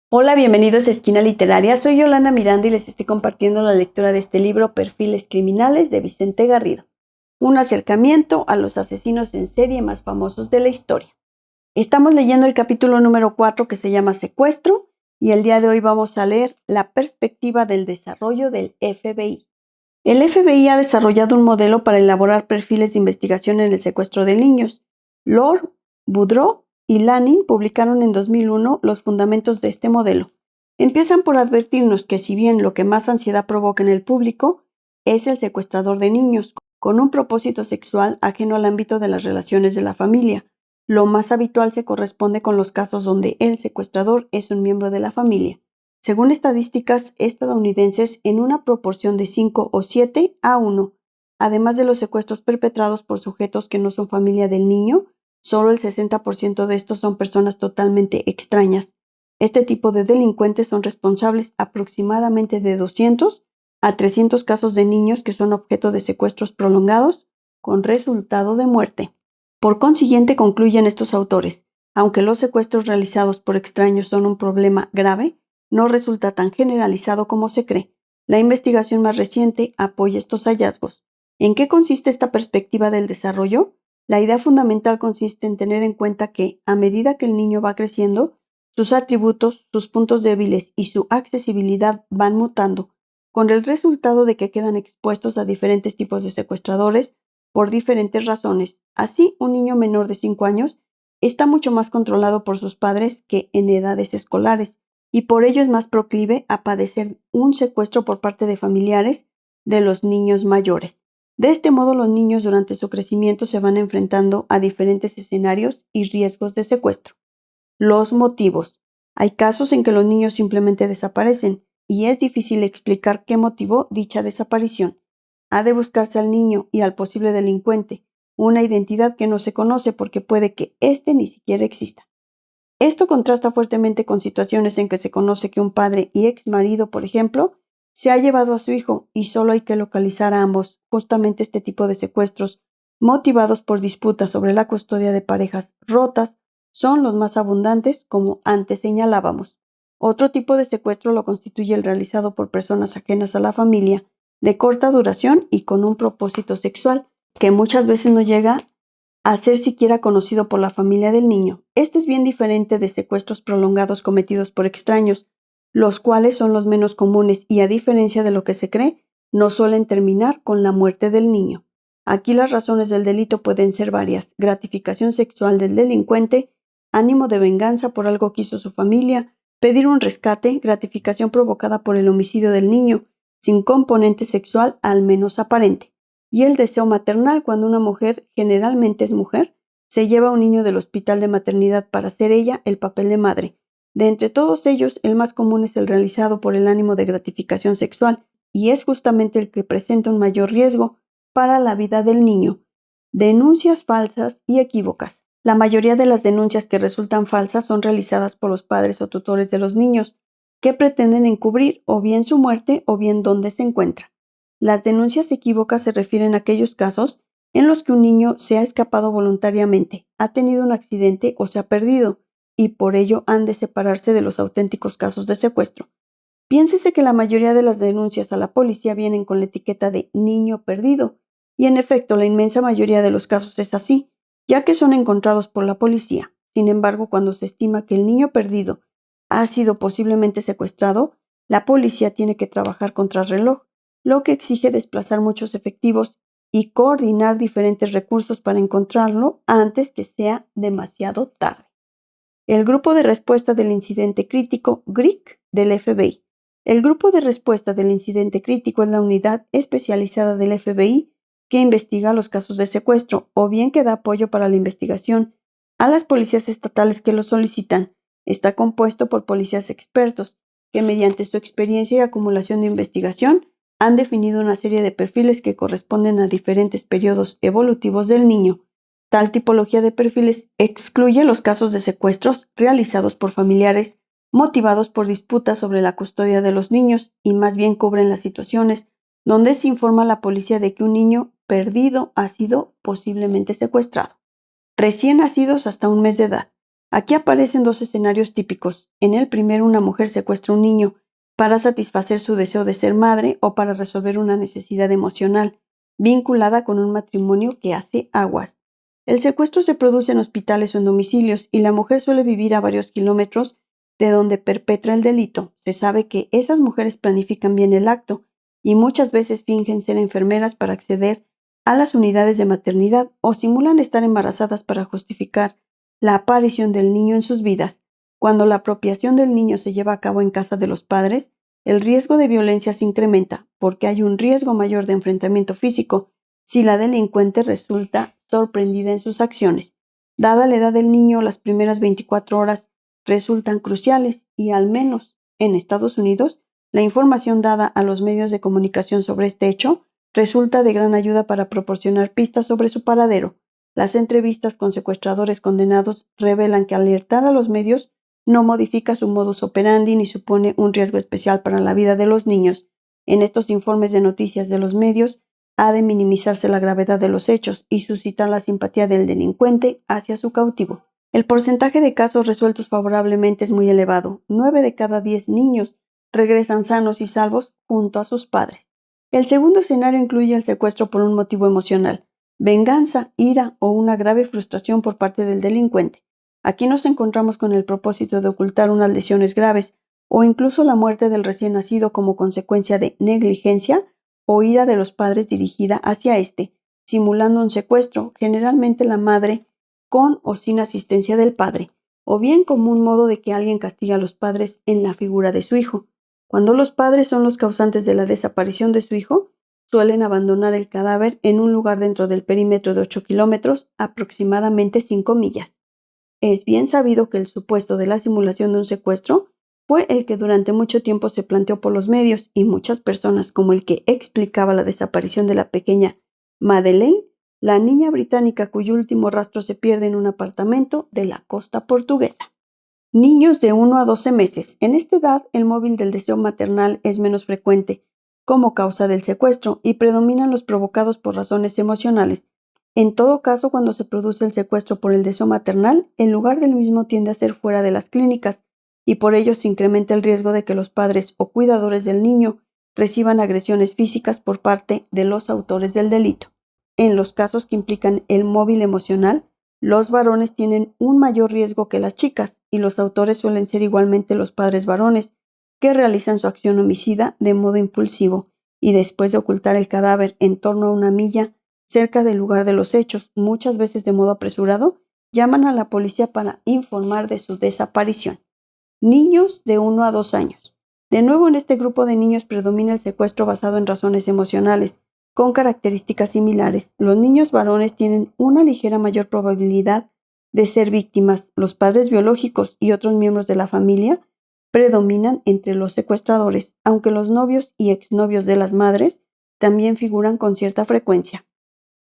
Hola, bienvenidos a Esquina Literaria. Soy Yolanda Miranda y les estoy compartiendo la lectura de este libro Perfiles Criminales de Vicente Garrido. Un acercamiento a los asesinos en serie más famosos de la historia. Estamos leyendo el capítulo número 4 que se llama Secuestro y el día de hoy vamos a leer la perspectiva del desarrollo del FBI. El FBI ha desarrollado un modelo para elaborar perfiles de investigación en el secuestro de niños. Lord Boudreau y Lanning publicaron en 2001 los fundamentos de este modelo. Empiezan por advertirnos que si bien lo que más ansiedad provoca en el público es el secuestrador de niños, con un propósito sexual ajeno al ámbito de las relaciones de la familia, lo más habitual se corresponde con los casos donde el secuestrador es un miembro de la familia. Según estadísticas estadounidenses, en una proporción de 5 o 7 a 1, además de los secuestros perpetrados por sujetos que no son familia del niño, solo el 60% de estos son personas totalmente extrañas. Este tipo de delincuentes son responsables aproximadamente de 200 a 300 casos de niños que son objeto de secuestros prolongados con resultado de muerte. Por consiguiente, concluyen estos autores, aunque los secuestros realizados por extraños son un problema grave, no resulta tan generalizado como se cree. La investigación más reciente apoya estos hallazgos. ¿En qué consiste esta perspectiva del desarrollo? La idea fundamental consiste en tener en cuenta que, a medida que el niño va creciendo, sus atributos, sus puntos débiles y su accesibilidad van mutando, con el resultado de que quedan expuestos a diferentes tipos de secuestradores por diferentes razones. Así, un niño menor de 5 años está mucho más controlado por sus padres que en edades escolares, y por ello es más proclive a padecer un secuestro por parte de familiares de los niños mayores. De este modo, los niños durante su crecimiento se van enfrentando a diferentes escenarios y riesgos de secuestro. Los motivos. Hay casos en que los niños simplemente desaparecen y es difícil explicar qué motivó dicha desaparición. Ha de buscarse al niño y al posible delincuente una identidad que no se conoce porque puede que éste ni siquiera exista. Esto contrasta fuertemente con situaciones en que se conoce que un padre y ex marido, por ejemplo, se ha llevado a su hijo y solo hay que localizar a ambos. Justamente este tipo de secuestros, motivados por disputas sobre la custodia de parejas rotas, son los más abundantes, como antes señalábamos. Otro tipo de secuestro lo constituye el realizado por personas ajenas a la familia, de corta duración y con un propósito sexual, que muchas veces no llega a ser siquiera conocido por la familia del niño. Esto es bien diferente de secuestros prolongados cometidos por extraños, los cuales son los menos comunes y, a diferencia de lo que se cree, no suelen terminar con la muerte del niño. Aquí las razones del delito pueden ser varias: gratificación sexual del delincuente, ánimo de venganza por algo que hizo su familia, pedir un rescate, gratificación provocada por el homicidio del niño, sin componente sexual al menos aparente, y el deseo maternal cuando una mujer, generalmente es mujer, se lleva a un niño del hospital de maternidad para hacer ella el papel de madre. De entre todos ellos, el más común es el realizado por el ánimo de gratificación sexual, y es justamente el que presenta un mayor riesgo para la vida del niño. Denuncias falsas y equívocas. La mayoría de las denuncias que resultan falsas son realizadas por los padres o tutores de los niños, que pretenden encubrir o bien su muerte o bien dónde se encuentra. Las denuncias equívocas se refieren a aquellos casos en los que un niño se ha escapado voluntariamente, ha tenido un accidente o se ha perdido, y por ello han de separarse de los auténticos casos de secuestro. Piénsese que la mayoría de las denuncias a la policía vienen con la etiqueta de niño perdido, y en efecto la inmensa mayoría de los casos es así, ya que son encontrados por la policía. Sin embargo, cuando se estima que el niño perdido ha sido posiblemente secuestrado, la policía tiene que trabajar contrarreloj, lo que exige desplazar muchos efectivos y coordinar diferentes recursos para encontrarlo antes que sea demasiado tarde. El Grupo de Respuesta del Incidente Crítico, GRIC, del FBI. El Grupo de Respuesta del Incidente Crítico es la unidad especializada del FBI que investiga los casos de secuestro o bien que da apoyo para la investigación a las policías estatales que lo solicitan. Está compuesto por policías expertos que, mediante su experiencia y acumulación de investigación, han definido una serie de perfiles que corresponden a diferentes periodos evolutivos del niño. Tal tipología de perfiles excluye los casos de secuestros realizados por familiares motivados por disputas sobre la custodia de los niños y más bien cubren las situaciones donde se informa a la policía de que un niño perdido ha sido posiblemente secuestrado. Recién nacidos hasta un mes de edad. Aquí aparecen dos escenarios típicos. En el primero, una mujer secuestra a un niño para satisfacer su deseo de ser madre o para resolver una necesidad emocional, vinculada con un matrimonio que hace aguas. El secuestro se produce en hospitales o en domicilios y la mujer suele vivir a varios kilómetros de donde perpetra el delito. Se sabe que esas mujeres planifican bien el acto y muchas veces fingen ser enfermeras para acceder a las unidades de maternidad o simulan estar embarazadas para justificar la aparición del niño en sus vidas. Cuando la apropiación del niño se lleva a cabo en casa de los padres, el riesgo de violencia se incrementa porque hay un riesgo mayor de enfrentamiento físico si la delincuente resulta sorprendida en sus acciones. Dada la edad del niño, las primeras 24 horas resultan cruciales y, al menos en Estados Unidos, la información dada a los medios de comunicación sobre este hecho resulta de gran ayuda para proporcionar pistas sobre su paradero. Las entrevistas con secuestradores condenados revelan que alertar a los medios no modifica su modus operandi ni supone un riesgo especial para la vida de los niños. En estos informes de noticias de los medios, ha de minimizarse la gravedad de los hechos y suscitar la simpatía del delincuente hacia su cautivo. El porcentaje de casos resueltos favorablemente es muy elevado. 9 de cada 10 niños regresan sanos y salvos junto a sus padres. El segundo escenario incluye el secuestro por un motivo emocional, venganza, ira o una grave frustración por parte del delincuente. Aquí nos encontramos con el propósito de ocultar unas lesiones graves o incluso la muerte del recién nacido como consecuencia de negligencia o ira de los padres dirigida hacia éste, simulando un secuestro, generalmente la madre con o sin asistencia del padre, o bien como un modo de que alguien castiga a los padres en la figura de su hijo. Cuando los padres son los causantes de la desaparición de su hijo, suelen abandonar el cadáver en un lugar dentro del perímetro de 8 kilómetros, aproximadamente 5 millas. Es bien sabido que el supuesto de la simulación de un secuestro fue el que durante mucho tiempo se planteó por los medios y muchas personas, como el que explicaba la desaparición de la pequeña Madeleine, la niña británica cuyo último rastro se pierde en un apartamento de la costa portuguesa. Niños de 1 a 12 meses. En esta edad, el móvil del deseo maternal es menos frecuente como causa del secuestro y predominan los provocados por razones emocionales. En todo caso, cuando se produce el secuestro por el deseo maternal, el lugar del mismo tiende a ser fuera de las clínicas y por ello se incrementa el riesgo de que los padres o cuidadores del niño reciban agresiones físicas por parte de los autores del delito. En los casos que implican el móvil emocional, los varones tienen un mayor riesgo que las chicas y los autores suelen ser igualmente los padres varones que realizan su acción homicida de modo impulsivo y después de ocultar el cadáver en torno a una milla cerca del lugar de los hechos, muchas veces de modo apresurado, llaman a la policía para informar de su desaparición. Niños de 1 a 2 años. De nuevo, en este grupo de niños predomina el secuestro basado en razones emocionales, con características similares. Los niños varones tienen una ligera mayor probabilidad de ser víctimas. Los padres biológicos y otros miembros de la familia predominan entre los secuestradores, aunque los novios y exnovios de las madres también figuran con cierta frecuencia.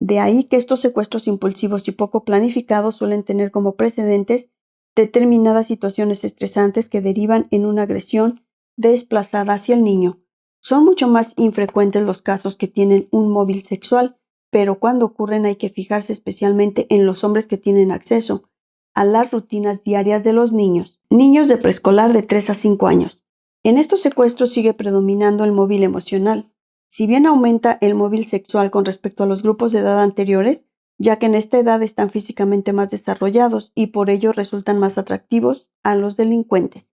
De ahí que estos secuestros impulsivos y poco planificados suelen tener como precedentes determinadas situaciones estresantes que derivan en una agresión desplazada hacia el niño. Son mucho más infrecuentes los casos que tienen un móvil sexual, pero cuando ocurren hay que fijarse especialmente en los hombres que tienen acceso a las rutinas diarias de los niños. Niños de preescolar de 3 a 5 años. En estos secuestros sigue predominando el móvil emocional. Si bien aumenta el móvil sexual con respecto a los grupos de edad anteriores, ya que en esta edad están físicamente más desarrollados y por ello resultan más atractivos a los delincuentes.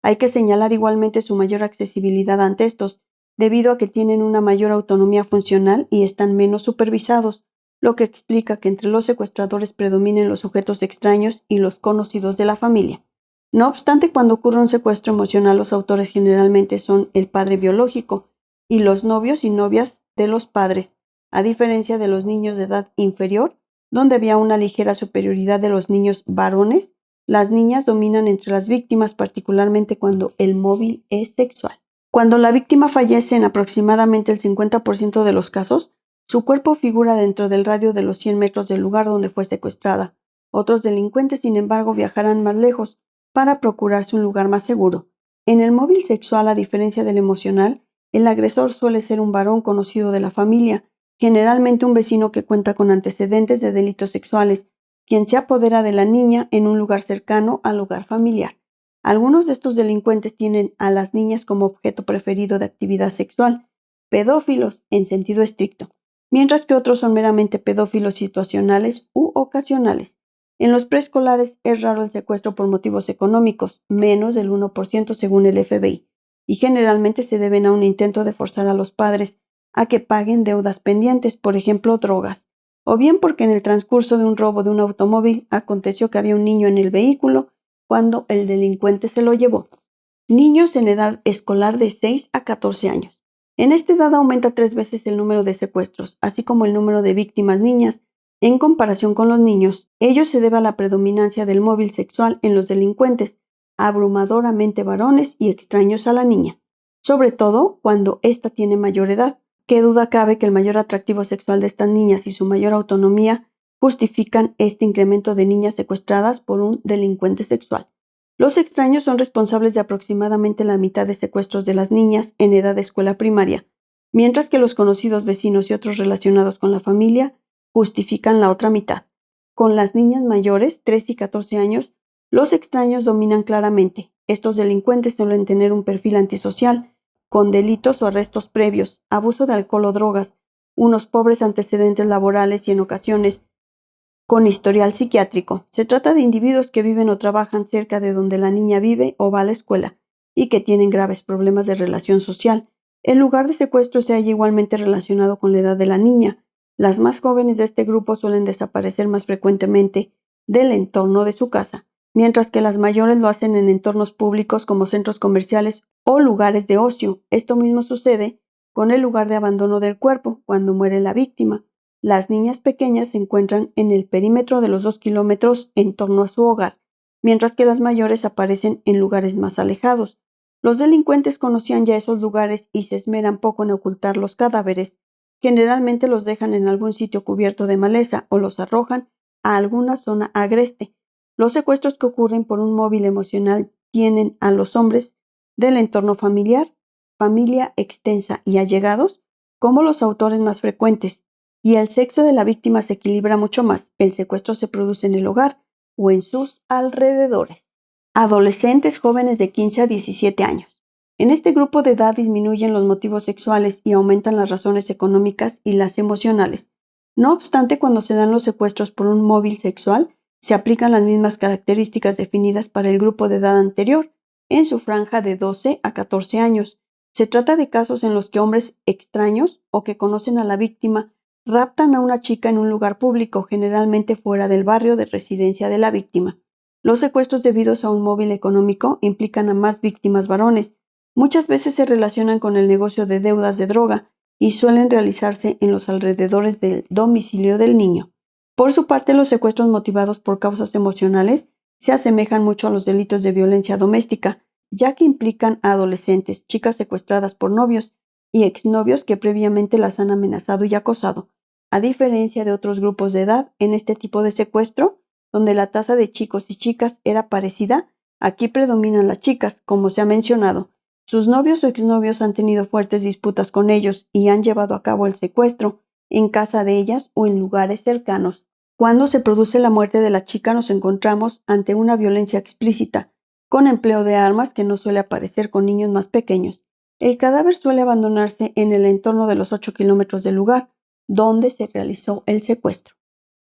Hay que señalar igualmente su mayor accesibilidad ante estos, debido a que tienen una mayor autonomía funcional y están menos supervisados, lo que explica que entre los secuestradores predominen los sujetos extraños y los conocidos de la familia. No obstante, cuando ocurre un secuestro emocional, los autores generalmente son el padre biológico y los novios y novias de los padres, a diferencia de los niños de edad inferior, donde había una ligera superioridad de los niños varones. Las niñas dominan entre las víctimas, particularmente cuando el móvil es sexual. Cuando la víctima fallece en aproximadamente el 50% de los casos, su cuerpo figura dentro del radio de los 100 metros del lugar donde fue secuestrada. Otros delincuentes, sin embargo, viajarán más lejos para procurarse un lugar más seguro. En el móvil sexual, a diferencia del emocional, el agresor suele ser un varón conocido de la familia, generalmente un vecino que cuenta con antecedentes de delitos sexuales, quien se apodera de la niña en un lugar cercano al hogar familiar. Algunos de estos delincuentes tienen a las niñas como objeto preferido de actividad sexual, pedófilos en sentido estricto, mientras que otros son meramente pedófilos situacionales u ocasionales. En los preescolares es raro el secuestro por motivos económicos, menos del 1% según el FBI, y generalmente se deben a un intento de forzar a los padres a que paguen deudas pendientes, por ejemplo, drogas, o bien porque en el transcurso de un robo de un automóvil aconteció que había un niño en el vehículo cuando el delincuente se lo llevó. Niños en edad escolar de 6 a 14 años. En esta edad aumenta 3 veces el número de secuestros, así como el número de víctimas niñas, en comparación con los niños. Ello se debe a la predominancia del móvil sexual en los delincuentes, abrumadoramente varones y extraños a la niña, sobre todo cuando ésta tiene mayor edad. Qué duda cabe que el mayor atractivo sexual de estas niñas y su mayor autonomía justifican este incremento de niñas secuestradas por un delincuente sexual. Los extraños son responsables de aproximadamente la mitad de secuestros de las niñas en edad de escuela primaria, mientras que los conocidos vecinos y otros relacionados con la familia justifican la otra mitad. Con las niñas mayores, 13 y 14 años, los extraños dominan claramente. Estos delincuentes suelen tener un perfil antisocial, con delitos o arrestos previos, abuso de alcohol o drogas, unos pobres antecedentes laborales y en ocasiones con historial psiquiátrico. Se trata de individuos que viven o trabajan cerca de donde la niña vive o va a la escuela y que tienen graves problemas de relación social. El lugar de secuestro se halla igualmente relacionado con la edad de la niña. Las más jóvenes de este grupo suelen desaparecer más frecuentemente del entorno de su casa, mientras que las mayores lo hacen en entornos públicos como centros comerciales o lugares de ocio. Esto mismo sucede con el lugar de abandono del cuerpo cuando muere la víctima. Las niñas pequeñas se encuentran en el perímetro de los 2 kilómetros en torno a su hogar, mientras que las mayores aparecen en lugares más alejados. Los delincuentes conocían ya esos lugares y se esmeran poco en ocultar los cadáveres. Generalmente los dejan en algún sitio cubierto de maleza o los arrojan a alguna zona agreste. Los secuestros que ocurren por un móvil emocional tienen a los hombres del entorno familiar, familia extensa y allegados como los autores más frecuentes, y el sexo de la víctima se equilibra mucho más. El secuestro se produce en el hogar o en sus alrededores. Adolescentes jóvenes de 15 a 17 años. En este grupo de edad disminuyen los motivos sexuales y aumentan las razones económicas y las emocionales. No obstante, cuando se dan los secuestros por un móvil sexual, se aplican las mismas características definidas para el grupo de edad anterior, en su franja de 12 a 14 años. Se trata de casos en los que hombres extraños o que conocen a la víctima raptan a una chica en un lugar público, generalmente fuera del barrio de residencia de la víctima. Los secuestros debidos a un móvil económico implican a más víctimas varones. Muchas veces se relacionan con el negocio de deudas de droga y suelen realizarse en los alrededores del domicilio del niño. Por su parte, los secuestros motivados por causas emocionales se asemejan mucho a los delitos de violencia doméstica, ya que implican a adolescentes, chicas secuestradas por novios y exnovios que previamente las han amenazado y acosado. A diferencia de otros grupos de edad, en este tipo de secuestro, donde la tasa de chicos y chicas era parecida, aquí predominan las chicas, como se ha mencionado. Sus novios o exnovios han tenido fuertes disputas con ellos y han llevado a cabo el secuestro en casa de ellas o en lugares cercanos. Cuando se produce la muerte de la chica nos encontramos ante una violencia explícita, con empleo de armas que no suele aparecer con niños más pequeños. El cadáver suele abandonarse en el entorno de los 8 kilómetros del lugar donde se realizó el secuestro.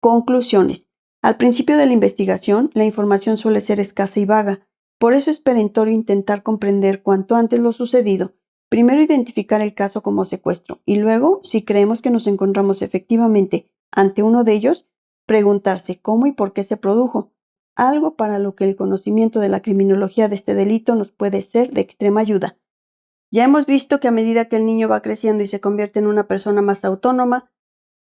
Conclusiones. Al principio de la investigación, la información suele ser escasa y vaga. Por eso es perentorio intentar comprender cuanto antes lo sucedido. Primero identificar el caso como secuestro y luego, si creemos que nos encontramos efectivamente ante uno de ellos, preguntarse cómo y por qué se produjo, algo para lo que el conocimiento de la criminología de este delito nos puede ser de extrema ayuda. Ya hemos visto que a medida que el niño va creciendo y se convierte en una persona más autónoma,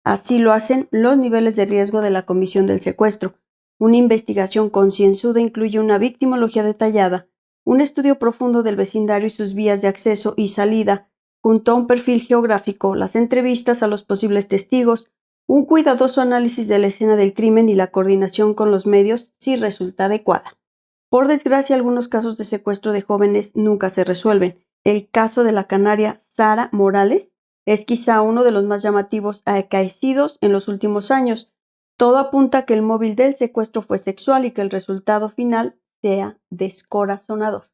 así lo hacen los niveles de riesgo de la comisión del secuestro. Una investigación concienzuda incluye una victimología detallada, un estudio profundo del vecindario y sus vías de acceso y salida, junto a un perfil geográfico, las entrevistas a los posibles testigos, un cuidadoso análisis de la escena del crimen y la coordinación con los medios si resulta adecuada. Por desgracia, algunos casos de secuestro de jóvenes nunca se resuelven. El caso de la canaria Sara Morales es quizá uno de los más llamativos acaecidos en los últimos años. Todo apunta a que el móvil del secuestro fue sexual y que el resultado final sea descorazonador.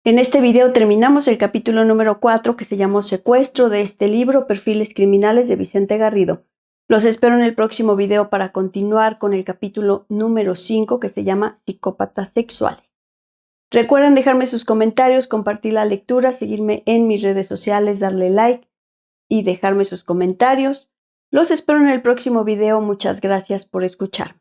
En este video terminamos el capítulo número 4 que se llamó Secuestro de este libro Perfiles Criminales de Vicente Garrido. Los espero en el próximo video para continuar con el capítulo número 5 que se llama Psicópatas Sexuales. Recuerden dejarme sus comentarios, compartir la lectura, seguirme en mis redes sociales, darle like y dejarme sus comentarios. Los espero en el próximo video. Muchas gracias por escucharme.